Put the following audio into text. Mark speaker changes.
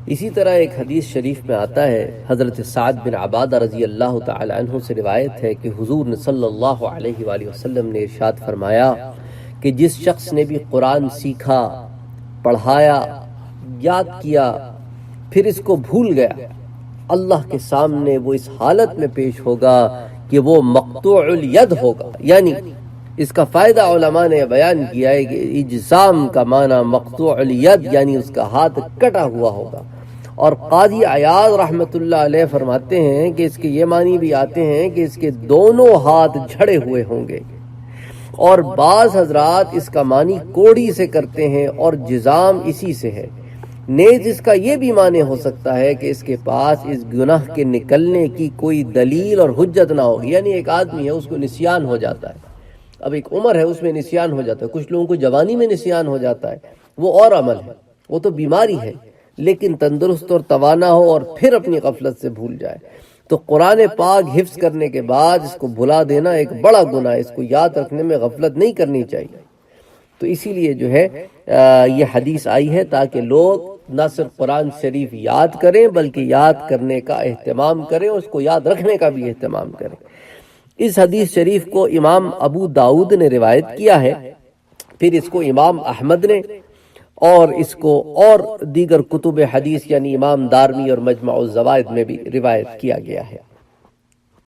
Speaker 1: اسی طرح ایک حدیث شریف میں آتا ہے، حضرت سعد بن عبادہ رضی اللہ تعالی عنہ سے روایت ہے کہ حضور نے صلی اللہ علیہ وآلہ وسلم نے ارشاد فرمایا کہ جس شخص نے بھی قرآن سیکھا، پڑھایا، یاد کیا، پھر اس کو بھول گیا، اللہ کے سامنے وہ اس حالت میں پیش ہوگا کہ وہ مقطوع الید ہوگا۔ یعنی اس کا فائدہ علماء نے بیان کیا ہے کہ اجسام کا معنی مقطوع الید یعنی اس کا ہاتھ کٹا ہوا ہوگا۔ اور قاضی عیاض رحمۃ اللہ علیہ فرماتے ہیں کہ اس کے یہ معنی بھی آتے ہیں کہ اس کے دونوں ہاتھ جھڑے ہوئے ہوں گے، اور بعض حضرات اس کا معنی کوڑی سے کرتے ہیں اور جزام اسی سے ہے۔ نیز اس کا یہ بھی معنی ہو سکتا ہے کہ اس کے پاس اس گناہ کے نکلنے کی کوئی دلیل اور حجت نہ ہوگی۔ یعنی ایک آدمی ہے، اس کو نسیان ہو جاتا ہے، اب ایک عمر ہے اس میں نسیان ہو جاتا ہے، کچھ لوگوں کو جوانی میں نسیان ہو جاتا ہے، وہ اور عمل ہے، وہ تو بیماری ہے، لیکن تندرست اور توانا ہو اور پھر اپنی غفلت سے بھول جائے تو قرآن پاک حفظ کرنے کے بعد اس کو بھلا دینا ایک بڑا گناہ ہے، اس کو یاد رکھنے میں غفلت نہیں کرنی چاہیے۔ تو اسی لیے جو ہے یہ حدیث آئی ہے تاکہ لوگ نہ صرف قرآن شریف یاد کریں بلکہ یاد کرنے کا اہتمام کریں، اس کو یاد رکھنے کا بھی اہتمام کریں۔ اس حدیث شریف کو امام ابو داؤد نے روایت کیا ہے، پھر اس کو امام احمد نے، اور اس کو اور دیگر کتب حدیث یعنی امام دارمی اور مجمع الزوائد میں بھی روایت کیا گیا ہے۔